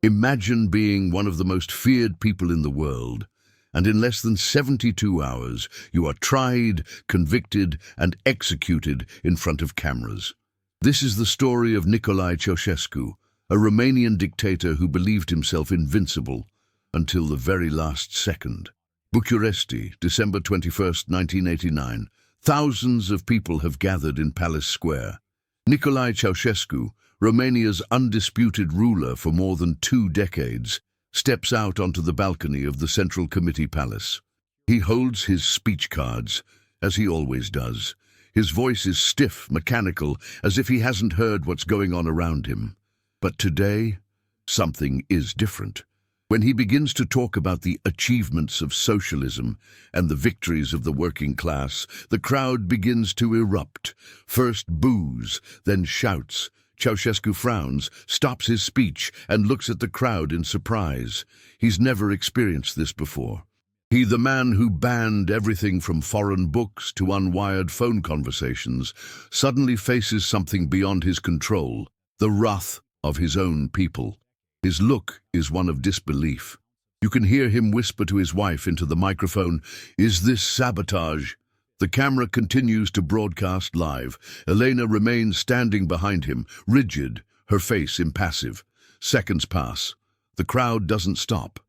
Imagine being one of the most feared people in the world, and in less than 72 hours, you are tried, convicted, and executed in front of cameras. This is the story of Nicolas Ceaușescu, a Romanian dictator who believed himself invincible until the very last second. Bucharest, December 21st, 1989. Thousands of people have gathered in Palace Square. Nicolas Ceaușescu, Romania's undisputed ruler for more than 2 decades, steps out onto the balcony of the Central Committee Palace. He holds his speech cards, as he always does. His voice is stiff, mechanical, as if he hasn't heard what's going on around him. But today, something is different. When he begins to talk about the achievements of socialism and the victories of the working class, the crowd begins to erupt. First boos, then shouts. Ceaușescu frowns, stops his speech, and looks at the crowd in surprise. He's never experienced this before. He, the man who banned everything from foreign books to unwired phone conversations, suddenly faces something beyond his control, the wrath of his own people. His look is one of disbelief. You can hear him whisper to his wife into the microphone, "Is this sabotage?" The camera continues to broadcast live. Elena remains standing behind him, rigid, her face impassive. Seconds pass. The crowd doesn't stop.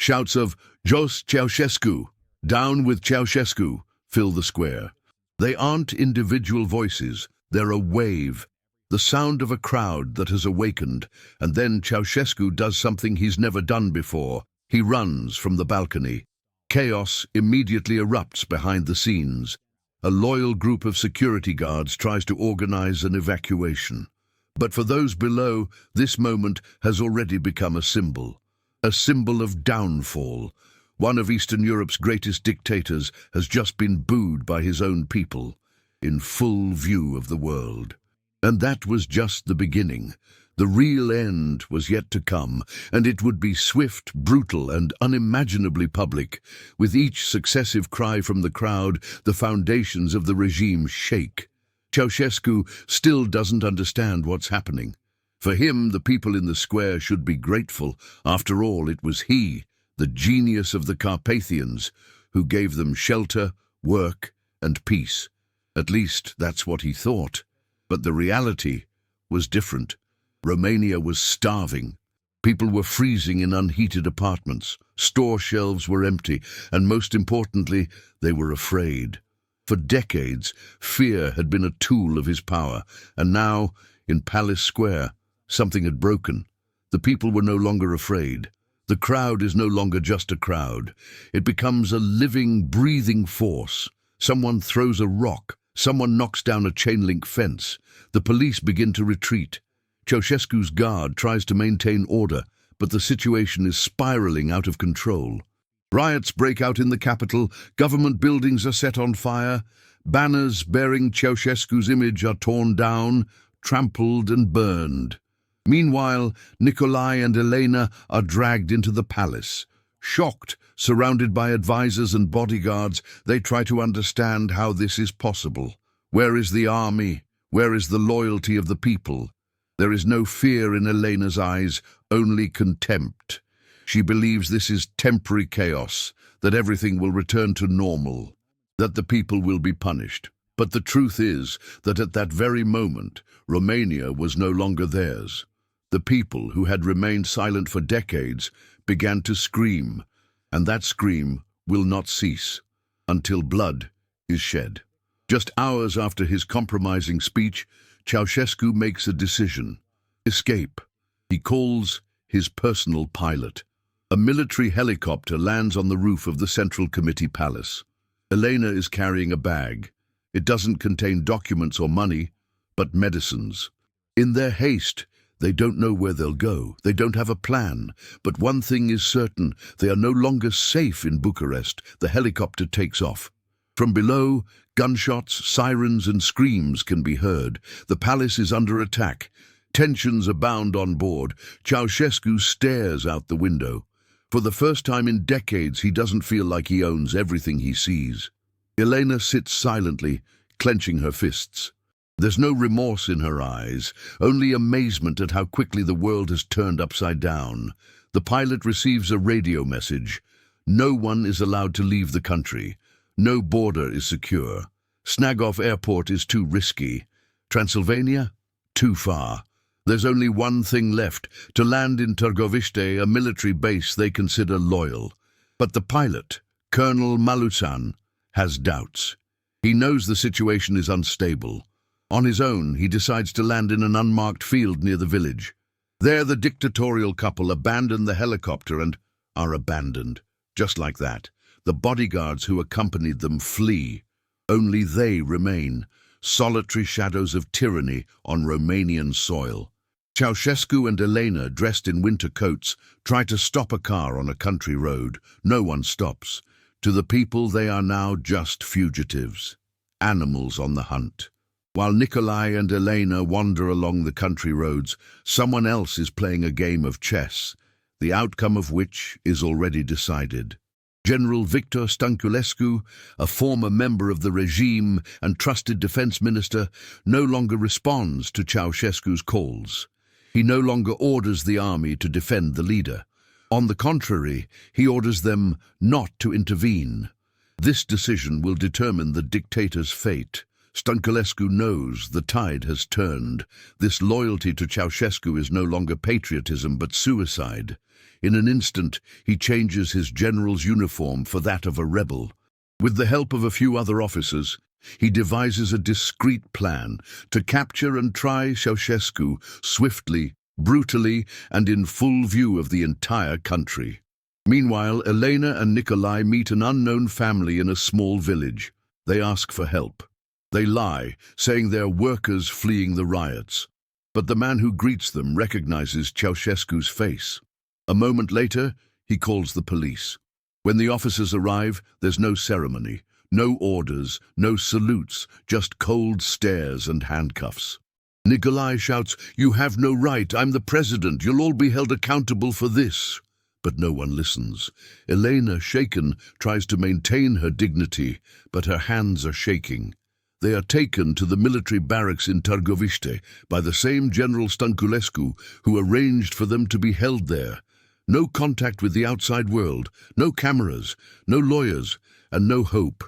Shouts of "Jos Ceaușescu," "Down with Ceaușescu," fill the square. They aren't individual voices, they're a wave. The sound of a crowd that has awakened, and then Ceaușescu does something he's never done before. He runs from the balcony. Chaos immediately erupts behind the scenes. A loyal group of security guards tries to organize an evacuation. But for those below, this moment has already become a symbol of downfall. One of Eastern Europe's greatest dictators has just been booed by his own people, in full view of the world. And that was just the beginning. The real end was yet to come, and it would be swift, brutal, and unimaginably public. With each successive cry from the crowd, the foundations of the regime shake. Ceaușescu still doesn't understand what's happening. For him, the people in the square should be grateful. After all, it was he, the genius of the Carpathians, who gave them shelter, work, and peace. At least, that's what he thought. But the reality was different. Romania was starving. People were freezing in unheated apartments. Store shelves were empty, and most importantly, they were afraid. For decades, fear had been a tool of his power, and now, in Palace Square, something had broken. The people were no longer afraid. The crowd is no longer just a crowd. It becomes a living, breathing force. Someone throws a rock. Someone knocks down a chain-link fence. The police begin to retreat. Ceaușescu's guard tries to maintain order, but the situation is spiraling out of control. Riots break out in the capital, government buildings are set on fire, banners bearing Ceaușescu's image are torn down, trampled and burned. Meanwhile, Nicolas and Elena are dragged into the palace. Shocked, surrounded by advisors and bodyguards, they try to understand how this is possible. Where is the army? Where is the loyalty of the people? There is no fear in Elena's eyes, only contempt. She believes this is temporary chaos, that everything will return to normal, that the people will be punished. But the truth is that at that very moment, Romania was no longer theirs. The people, who had remained silent for decades, began to scream, and that scream will not cease until blood is shed. Just hours after his compromising speech, Ceaușescu makes a decision: escape. He calls his personal pilot. A military helicopter lands on the roof of the Central Committee Palace. Elena is carrying a bag. It doesn't contain documents or money, but medicines. In their haste, they don't know where they'll go. They don't have a plan. But one thing is certain: they are no longer safe in Bucharest. The helicopter takes off. From below, gunshots, sirens, and screams can be heard. The palace is under attack. Tensions abound on board. Ceaușescu stares out the window. For the first time in decades, he doesn't feel like he owns everything he sees. Elena sits silently, clenching her fists. There's no remorse in her eyes, only amazement at how quickly the world has turned upside down. The pilot receives a radio message. No one is allowed to leave the country. No border is secure. Snagov Airport is too risky. Transylvania? Too far. There's only one thing left, to land in Târgoviște, a military base they consider loyal. But the pilot, Colonel Malusan, has doubts. He knows the situation is unstable. On his own, he decides to land in an unmarked field near the village. There, the dictatorial couple abandon the helicopter and are abandoned. Just like that, the bodyguards who accompanied them flee. Only they remain, solitary shadows of tyranny on Romanian soil. Ceaușescu and Elena, dressed in winter coats, try to stop a car on a country road. No one stops. To the people, they are now just fugitives, animals on the hunt. While Nicolas and Elena wander along the country roads, someone else is playing a game of chess, the outcome of which is already decided. General Victor Stănculescu, a former member of the regime and trusted defense minister, no longer responds to Ceaușescu's calls. He no longer orders the army to defend the leader. On the contrary, he orders them not to intervene. This decision will determine the dictator's fate. Stănculescu knows the tide has turned. This loyalty to Ceaușescu is no longer patriotism but suicide. In an instant, he changes his general's uniform for that of a rebel. With the help of a few other officers, he devises a discreet plan to capture and try Ceaușescu swiftly, brutally, and in full view of the entire country. Meanwhile, Elena and Nicolai meet an unknown family in a small village. They ask for help. They lie, saying they're workers fleeing the riots. But the man who greets them recognizes Ceaușescu's face. A moment later, he calls the police. When the officers arrive, there's no ceremony, no orders, no salutes, just cold stares and handcuffs. Nicolai shouts, "You have no right, I'm the president, you'll all be held accountable for this." But no one listens. Elena, shaken, tries to maintain her dignity, but her hands are shaking. They are taken to the military barracks in Târgoviște by the same General Stănculescu who arranged for them to be held there. No contact with the outside world, no cameras, no lawyers, and no hope.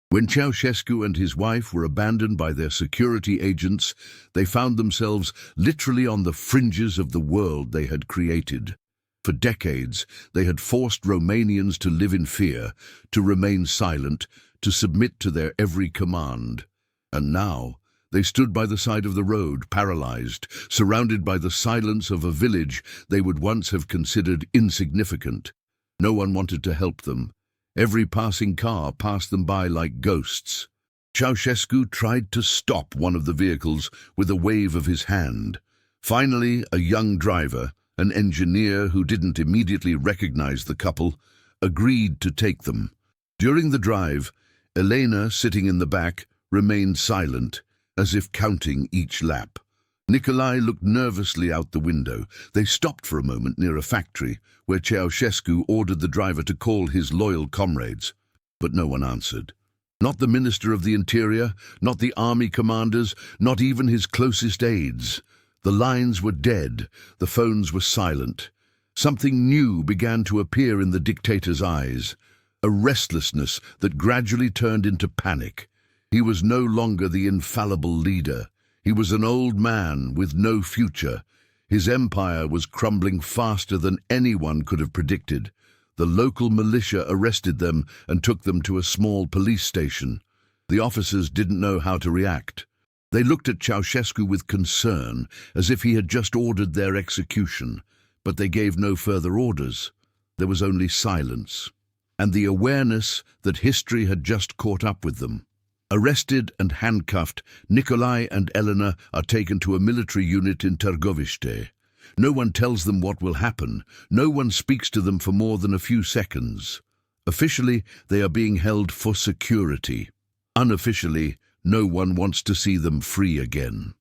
When Ceaușescu and his wife were abandoned by their security agents, they found themselves literally on the fringes of the world they had created. For decades, they had forced Romanians to live in fear, to remain silent, to submit to their every command. And now, they stood by the side of the road, paralyzed, surrounded by the silence of a village they would once have considered insignificant. No one wanted to help them. Every passing car passed them by like ghosts. Ceaușescu tried to stop one of the vehicles with a wave of his hand. Finally, a young driver, an engineer who didn't immediately recognize the couple, agreed to take them. During the drive, Elena, sitting in the back, remained silent, as if counting each lap. Nicolai looked nervously out the window. They stopped for a moment near a factory, where Ceaușescu ordered the driver to call his loyal comrades. But no one answered. Not the Minister of the Interior, not the army commanders, not even his closest aides. The lines were dead, the phones were silent. Something new began to appear in the dictator's eyes, a restlessness that gradually turned into panic. He was no longer the infallible leader. He was an old man with no future. His empire was crumbling faster than anyone could have predicted. The local militia arrested them and took them to a small police station. The officers didn't know how to react. They looked at Ceaușescu with concern, as if he had just ordered their execution, but they gave no further orders. There was only silence, and the awareness that history had just caught up with them. Arrested and handcuffed, Nicolai and Elena are taken to a military unit in Târgoviște. No one tells them what will happen. No one speaks to them for more than a few seconds. Officially, they are being held for security. Unofficially, no one wants to see them free again.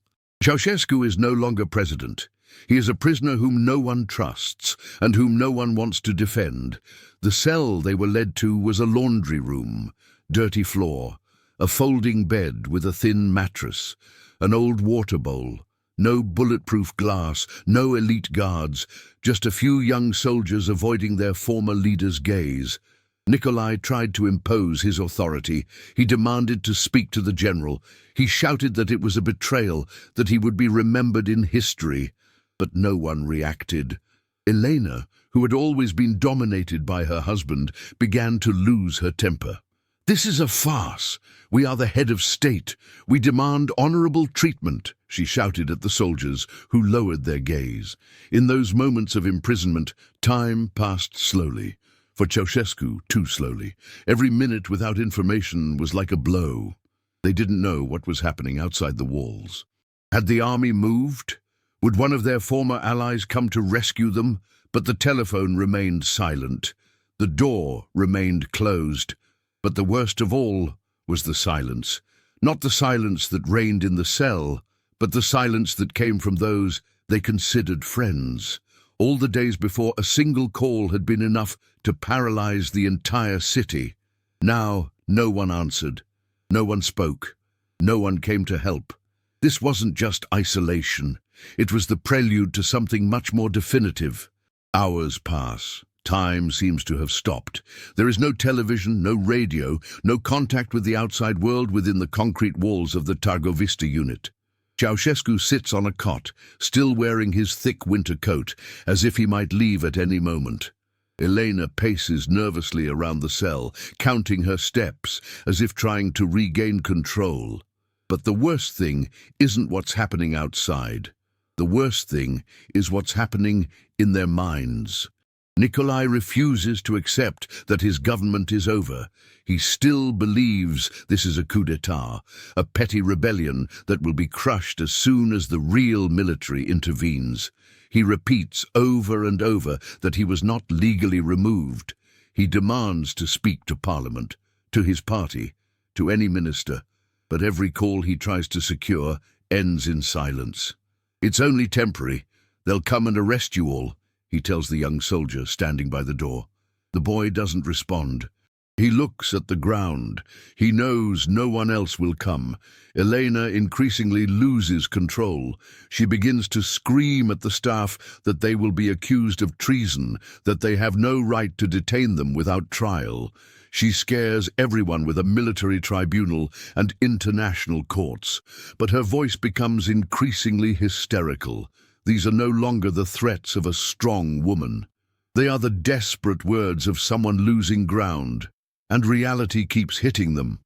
Ceaușescu is no longer president. He is a prisoner whom no one trusts and whom no one wants to defend. The cell they were led to was a laundry room, dirty floor, a folding bed with a thin mattress, An old water bowl. No bulletproof glass, no elite guards, just a few young soldiers avoiding their former leader's gaze. Nikolai tried to impose his authority. He demanded to speak to the general. He shouted that it was a betrayal, that he would be remembered in history. But no one reacted. Elena, who had always been dominated by her husband, began to lose her temper. "This is a farce. We are the head of state. We demand honorable treatment," she shouted at the soldiers, who lowered their gaze. In those moments of imprisonment, time passed slowly. For Ceaușescu, too slowly. Every minute without information was like a blow. They didn't know what was happening outside the walls. Had the army moved? Would one of their former allies come to rescue them? But the telephone remained silent. The door remained closed. But the worst of all was the silence. Not the silence that reigned in the cell, but the silence that came from those they considered friends. All the days before, a single call had been enough to paralyze the entire city. Now, no one answered. No one spoke. No one came to help. This wasn't just isolation. It was the prelude to something much more definitive. Hours pass. Time seems to have stopped. There is no television, no radio, no contact with the outside world within the concrete walls of the Targovista unit. Ceaușescu sits on a cot, still wearing his thick winter coat, as if he might leave at any moment. Elena paces nervously around the cell, counting her steps, as if trying to regain control. But the worst thing isn't what's happening outside. The worst thing is what's happening in their minds. Nikolai refuses to accept that his government is over. He still believes this is a coup d'etat, a petty rebellion that will be crushed as soon as the real military intervenes. He repeats over and over that he was not legally removed. He demands to speak to Parliament, to his party, to any minister, but every call he tries to secure ends in silence. "It's only temporary. They'll come and arrest you all," he tells the young soldier standing by the door. The boy doesn't respond. He looks at the ground. He knows no one else will come. Elena increasingly loses control. She begins to scream at the staff that they will be accused of treason, that they have no right to detain them without trial. She scares everyone with a military tribunal and international courts. But her voice becomes increasingly hysterical. These are no longer the threats of a strong woman. They are the desperate words of someone losing ground. And reality keeps hitting them.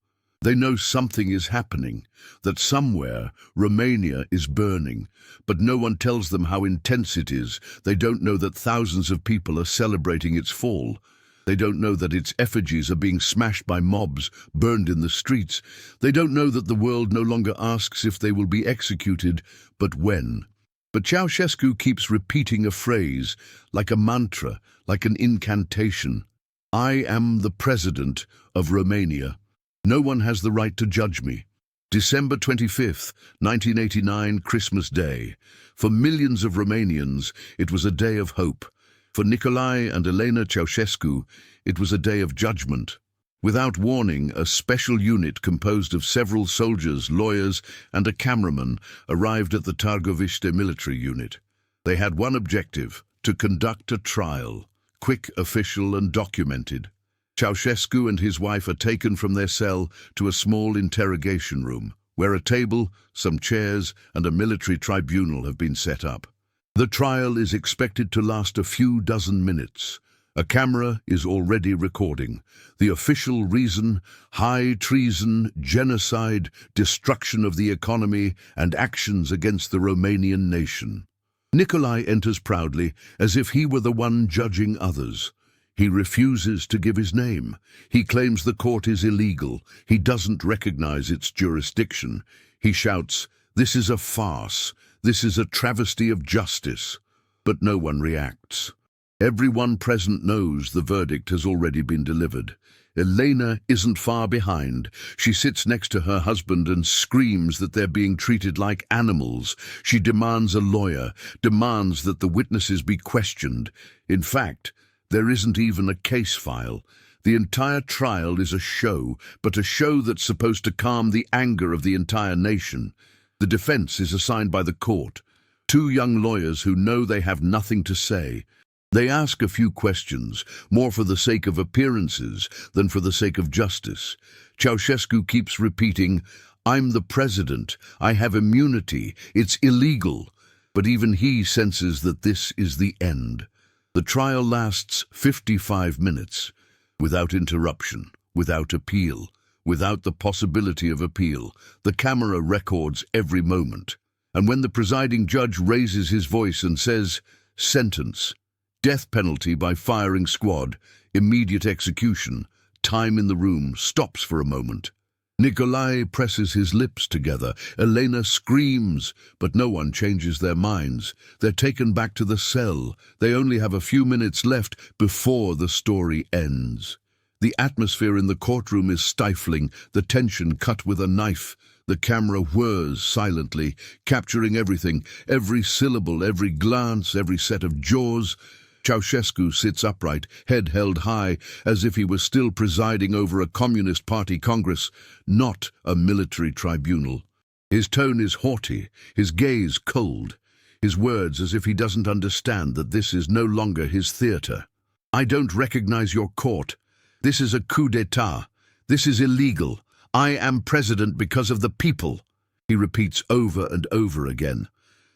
They know something is happening, that somewhere Romania is burning, but no one tells them how intense it is. They don't know that thousands of people are celebrating its fall. They don't know that its effigies are being smashed by mobs, burned in the streets. They don't know that the world no longer asks if they will be executed, but when. But Ceaușescu keeps repeating a phrase, like a mantra, like an incantation. "I am the president of Romania. No one has the right to judge me." December 25th, 1989, Christmas Day. For millions of Romanians, it was a day of hope. For Nicolai and Elena Ceaușescu, it was a day of judgment. Without warning, a special unit composed of several soldiers, lawyers, and a cameraman arrived at the Targovista military unit. They had one objective: to conduct a trial. Quick, official, and documented. Ceaușescu and his wife are taken from their cell to a small interrogation room, where a table, some chairs, and a military tribunal have been set up. The trial is expected to last a few dozen minutes. A camera is already recording. The official reason: high treason, genocide, destruction of the economy, and actions against the Romanian nation. Nikolai enters proudly, as if he were the one judging others. He refuses to give his name. He claims the court is illegal. He doesn't recognize its jurisdiction. He shouts, "This is a farce. This is a travesty of justice." But no one reacts. Everyone present knows the verdict has already been delivered. Elena isn't far behind. She sits next to her husband and screams that they're being treated like animals. She demands a lawyer, demands that the witnesses be questioned. In fact, there isn't even a case file. The entire trial is a show, but a show that's supposed to calm the anger of the entire nation. The defense is assigned by the court. Two young lawyers who know they have nothing to say. They ask a few questions, more for the sake of appearances than for the sake of justice. Ceaușescu keeps repeating, "I'm the president, I have immunity, it's illegal." But even he senses that this is the end. The trial lasts 55 minutes, without interruption, without appeal, without the possibility of appeal. The camera records every moment. And when the presiding judge raises his voice and says, "Sentence, death penalty by firing squad, immediate execution," time in the room stops for a moment. Nicolas presses his lips together. Elena screams, but no one changes their minds. They're taken back to the cell. They only have a few minutes left before the story ends. The atmosphere in the courtroom is stifling, the tension cut with a knife. The camera whirs silently, capturing everything, every syllable, every glance, every set of jaws. Ceaușescu sits upright, head held high, as if he was still presiding over a Communist Party Congress, not a military tribunal. His tone is haughty, his gaze cold, his words as if he doesn't understand that this is no longer his theatre. "I don't recognize your court. This is a coup d'etat. This is illegal. I am president because of the people," he repeats over and over again.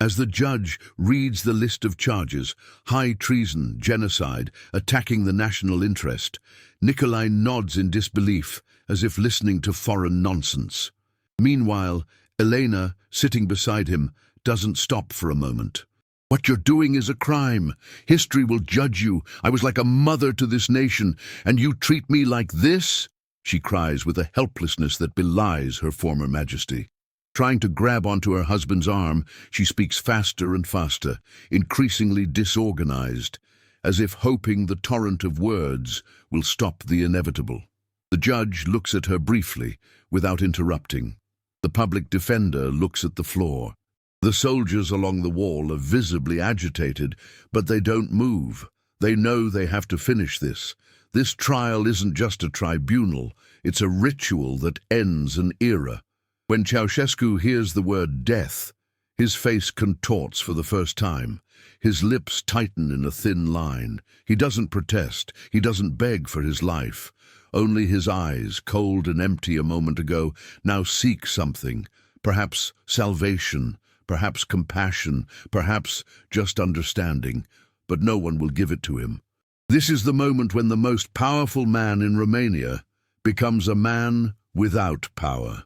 As the judge reads the list of charges, high treason, genocide, attacking the national interest, Nicolas nods in disbelief, as if listening to foreign nonsense. Meanwhile, Elena, sitting beside him, doesn't stop for a moment. "What you're doing is a crime. History will judge you. I was like a mother to this nation, and you treat me like this?" she cries with a helplessness that belies her former majesty. Trying to grab onto her husband's arm, she speaks faster and faster, increasingly disorganized, as if hoping the torrent of words will stop the inevitable. The judge looks at her briefly, without interrupting. The public defender looks at the floor. The soldiers along the wall are visibly agitated, but they don't move. They know they have to finish this. This trial isn't just a tribunal, it's a ritual that ends an era. When Ceaușescu hears the word death, his face contorts for the first time. His lips tighten in a thin line. He doesn't protest. He doesn't beg for his life. Only his eyes, cold and empty a moment ago, now seek something. Perhaps salvation, perhaps compassion, perhaps just understanding. But no one will give it to him. This is the moment when the most powerful man in Romania becomes a man without power.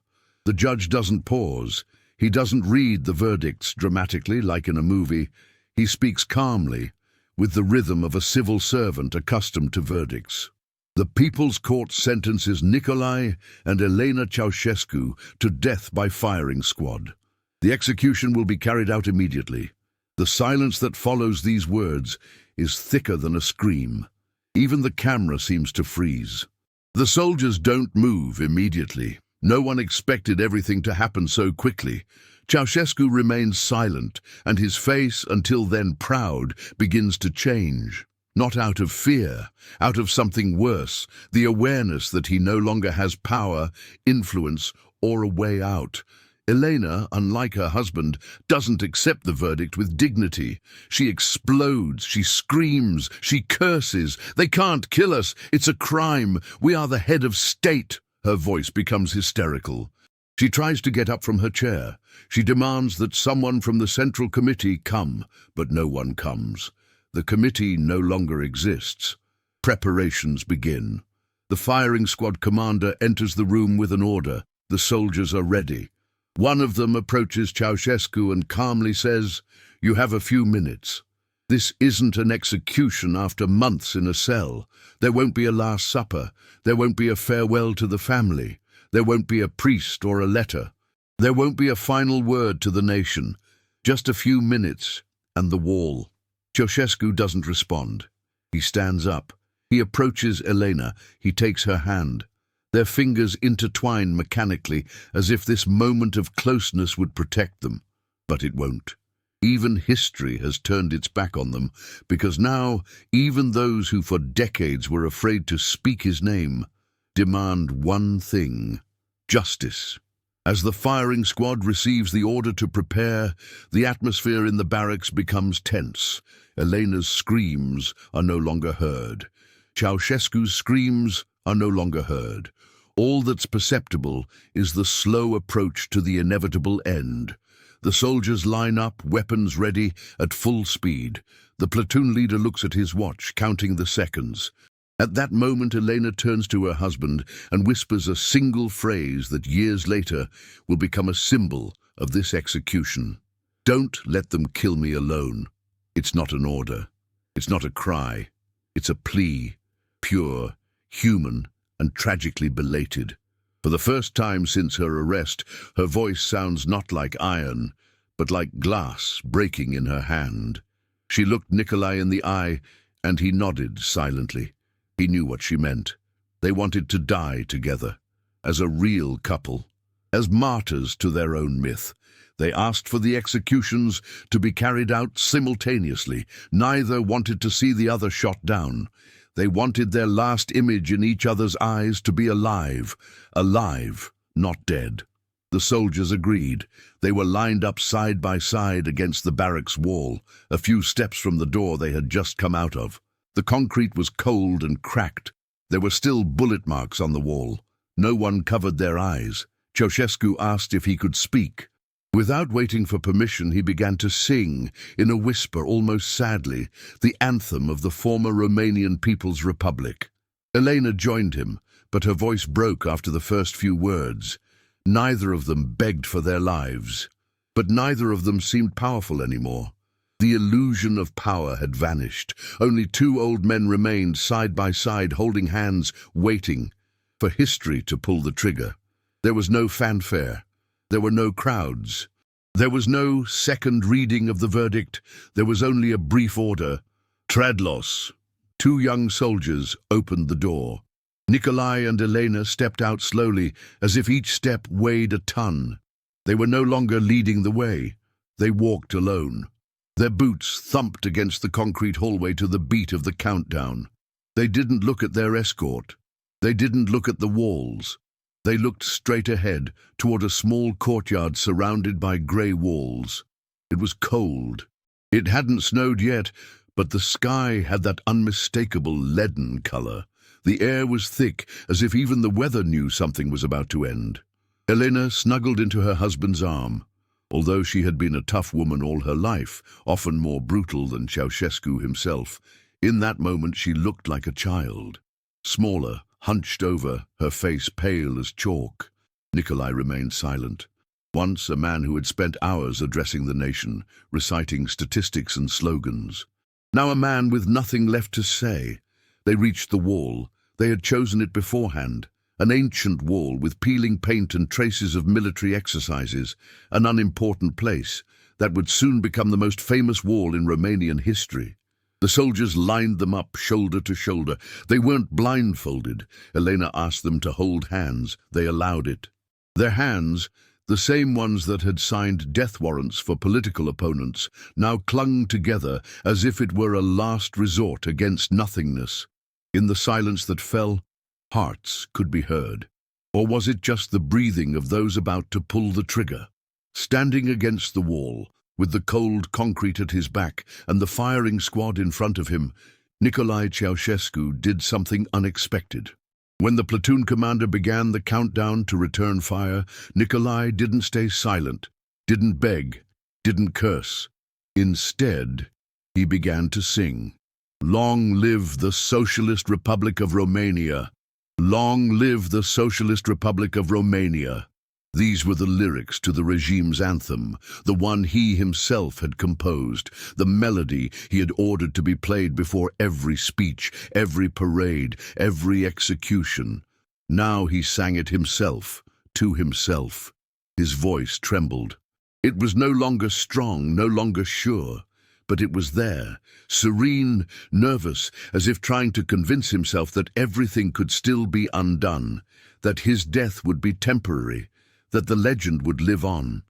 The judge doesn't pause. He doesn't read the verdicts dramatically like in a movie. He speaks calmly, with the rhythm of a civil servant accustomed to verdicts. The People's Court sentences Nicolas and Elena Ceaușescu to death by firing squad. The execution will be carried out immediately. The silence that follows these words is thicker than a scream. Even the camera seems to freeze. The soldiers don't move immediately. No one expected everything to happen so quickly. Ceaușescu remains silent, and his face, until then proud, begins to change. Not out of fear, out of something worse, the awareness that he no longer has power, influence, or a way out. Elena, unlike her husband, doesn't accept the verdict with dignity. She explodes, she screams, she curses. "They can't kill us! It's a crime! We are the head of state!" Her voice becomes hysterical. She tries to get up from her chair. She demands that someone from the Central Committee come, but no one comes. The committee no longer exists. Preparations begin. The firing squad commander enters the room with an order. The soldiers are ready. One of them approaches Ceaușescu and calmly says, "You have a few minutes. This isn't an execution after months in a cell. There won't be a Last Supper. There won't be a farewell to the family. There won't be a priest or a letter. There won't be a final word to the nation. Just a few minutes and the wall." Ceaușescu doesn't respond. He stands up. He approaches Elena. He takes her hand. Their fingers intertwine mechanically, as if this moment of closeness would protect them. But it won't. Even history has turned its back on them, because now even those who for decades were afraid to speak his name demand one thing: justice. As the firing squad receives the order to prepare, the atmosphere in the barracks becomes tense. Elena's screams are no longer heard. Ceaușescu's screams are no longer heard. All that's perceptible is the slow approach to the inevitable end. The soldiers line up, weapons ready, at full speed. The platoon leader looks at his watch, counting the seconds. At that moment, Elena turns to her husband and whispers a single phrase that years later will become a symbol of this execution. "Don't let them kill me alone." It's not an order. It's not a cry. It's a plea, pure, human, and tragically belated. For the first time since her arrest, her voice sounds not like iron, but like glass breaking in her hand. She looked Nicolas in the eye, and he nodded silently. He knew what she meant. They wanted to die together, as a real couple, as martyrs to their own myth. They asked for the executions to be carried out simultaneously. Neither wanted to see the other shot down. They wanted their last image in each other's eyes to be alive, not dead. The soldiers agreed. They were lined up side by side against the barracks wall, a few steps from the door they had just come out of. The concrete was cold and cracked. There were still bullet marks on the wall. No one covered their eyes. Ceaușescu asked if he could speak. Without waiting for permission, he began to sing, in a whisper, almost sadly, the anthem of the former Romanian People's Republic. Elena joined him, but her voice broke after the first few words. Neither of them begged for their lives, but neither of them seemed powerful anymore. The illusion of power had vanished. Only two old men remained side by side, holding hands, waiting for history to pull the trigger. There was no fanfare. There were no crowds. There was no second reading of the verdict. There was only a brief order. Tradlos. Two young soldiers opened the door. Nicolas and Elena stepped out slowly, as if each step weighed a ton. They were no longer leading the way. They walked alone. Their boots thumped against the concrete hallway to the beat of the countdown. They didn't look at their escort. They didn't look at the walls. They looked straight ahead, toward a small courtyard surrounded by grey walls. It was cold. It hadn't snowed yet, but the sky had that unmistakable leaden color. The air was thick, as if even the weather knew something was about to end. Elena snuggled into her husband's arm. Although she had been a tough woman all her life, often more brutal than Ceaușescu himself, in that moment she looked like a child. Smaller, hunched over, her face pale as chalk. Nicolas remained silent. Once a man who had spent hours addressing the nation, reciting statistics and slogans. Now a man with nothing left to say. They reached the wall. They had chosen it beforehand. An ancient wall with peeling paint and traces of military exercises, an unimportant place that would soon become the most famous wall in Romanian history. The soldiers lined them up, shoulder to shoulder. They weren't blindfolded. Elena asked them to hold hands. They allowed it. Their hands, the same ones that had signed death warrants for political opponents, now clung together as if it were a last resort against nothingness. In the silence that fell, hearts could be heard. Or was it just the breathing of those about to pull the trigger? Standing against the wall, with the cold concrete at his back and the firing squad in front of him, Nicolae Ceaușescu did something unexpected. When the platoon commander began the countdown to return fire, Nicolas didn't stay silent, didn't beg, didn't curse. Instead, he began to sing. "Long live the Socialist Republic of Romania! Long live the Socialist Republic of Romania!" These were the lyrics to the regime's anthem, the one he himself had composed, the melody he had ordered to be played before every speech, every parade, every execution. Now he sang it himself, to himself. His voice trembled. It was no longer strong, no longer sure, but it was there, serene, nervous, as if trying to convince himself that everything could still be undone, that his death would be temporary, that the legend would live on.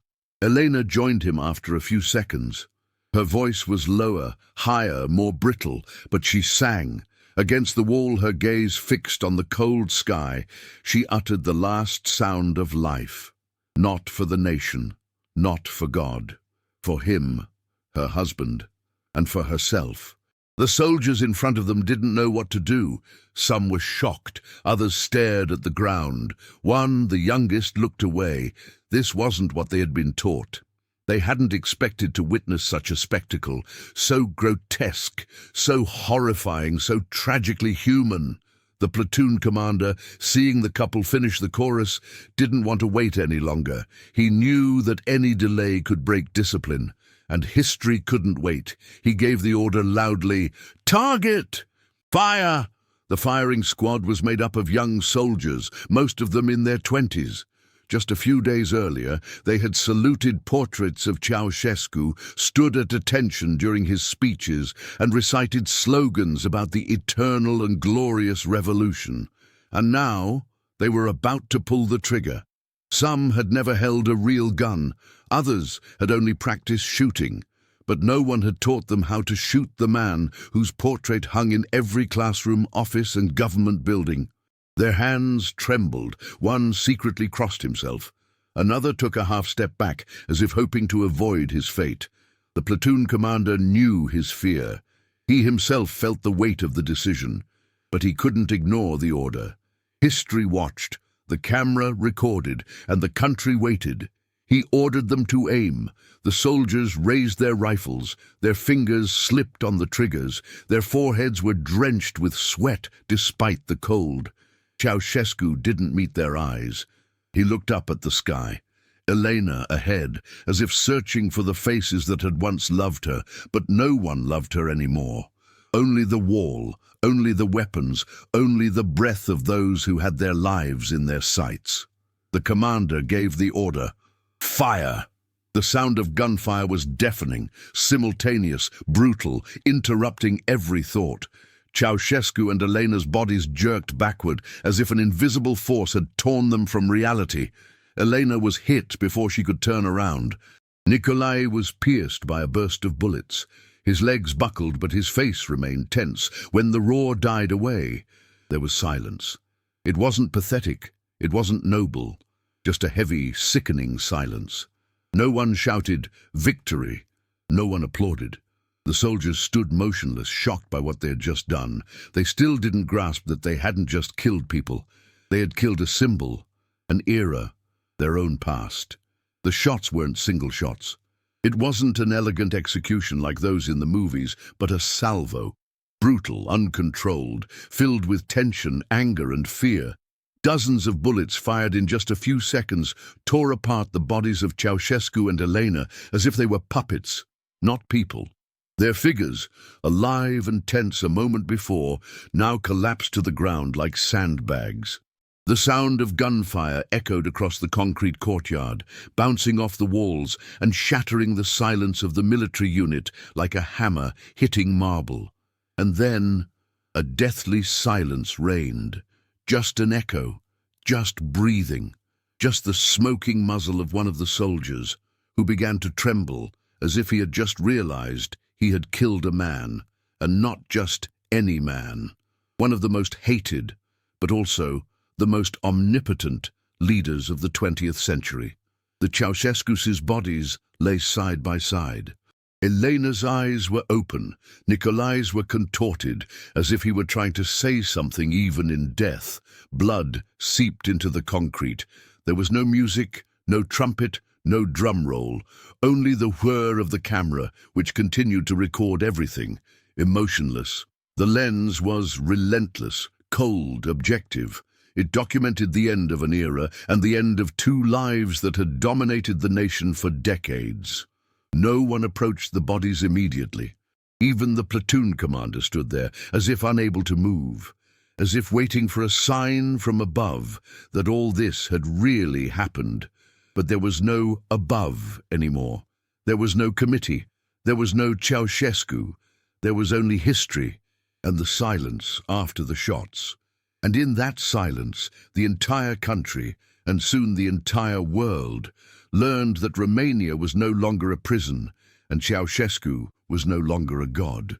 Elena joined him after a few seconds. Her voice was lower, higher, more brittle, but she sang. Against the wall, her gaze fixed on the cold sky, she uttered the last sound of life. Not for the nation, not for God, for him, her husband, and for herself. The soldiers in front of them didn't know what to do. Some were shocked, others stared at the ground. One, the youngest, looked away. This wasn't what they had been taught. They hadn't expected to witness such a spectacle, so grotesque, so horrifying, so tragically human. The platoon commander, seeing the couple finish the chorus, didn't want to wait any longer. He knew that any delay could break discipline, and history couldn't wait. He gave the order loudly, "Target! Fire!" The firing squad was made up of young soldiers, most of them in their 20s. Just a few days earlier, they had saluted portraits of Ceaușescu, stood at attention during his speeches, and recited slogans about the eternal and glorious revolution. And now they were about to pull the trigger. Some had never held a real gun, others had only practiced shooting, but no one had taught them how to shoot the man whose portrait hung in every classroom, office, and government building. Their hands trembled. One secretly crossed himself. Another took a half-step back, as if hoping to avoid his fate. The platoon commander knew his fear. He himself felt the weight of the decision, but he couldn't ignore the order. History watched, the camera recorded, and the country waited. He ordered them to aim. The soldiers raised their rifles. Their fingers slipped on the triggers. Their foreheads were drenched with sweat despite the cold. Ceaușescu didn't meet their eyes. He looked up at the sky. Elena ahead, as if searching for the faces that had once loved her, but no one loved her anymore. Only the wall, only the weapons, only the breath of those who had their lives in their sights. The commander gave the order, "Fire!" The sound of gunfire was deafening, simultaneous, brutal, interrupting every thought. Ceaușescu and Elena's bodies jerked backward, as if an invisible force had torn them from reality. Elena was hit before she could turn around. Nicolas was pierced by a burst of bullets. His legs buckled, but his face remained tense. When the roar died away, there was silence. It wasn't pathetic. It wasn't noble. Just a heavy, sickening silence. No one shouted, "Victory!" No one applauded. The soldiers stood motionless, shocked by what they had just done. They still didn't grasp that they hadn't just killed people. They had killed a symbol, an era, their own past. The shots weren't single shots. It wasn't an elegant execution like those in the movies, but a salvo. Brutal, uncontrolled, filled with tension, anger, and fear. Dozens of bullets fired in just a few seconds tore apart the bodies of Ceaușescu and Elena as if they were puppets, not people. Their figures, alive and tense a moment before, now collapsed to the ground like sandbags. The sound of gunfire echoed across the concrete courtyard, bouncing off the walls and shattering the silence of the military unit like a hammer hitting marble. And then a deathly silence reigned. Just an echo, just breathing, just the smoking muzzle of one of the soldiers, who began to tremble as if he had just realized he had killed a man, and not just any man. One of the most hated, but also the most omnipotent leaders of the 20th century. The Ceaușescu's bodies lay side by side. Elena's eyes were open, Nicolas' were contorted, as if he were trying to say something even in death. Blood seeped into the concrete. There was no music, no trumpet, no drum roll, only the whir of the camera, which continued to record everything, emotionless. The lens was relentless, cold, objective. It documented the end of an era and the end of two lives that had dominated the nation for decades. No one approached the bodies immediately. Even the platoon commander stood there, as if unable to move, as if waiting for a sign from above that all this had really happened. But there was no above anymore. There was no committee. There was no Ceaușescu. There was only history and the silence after the shots. And in that silence, the entire country, and soon the entire world, learned that Romania was no longer a prison and Ceaușescu was no longer a god.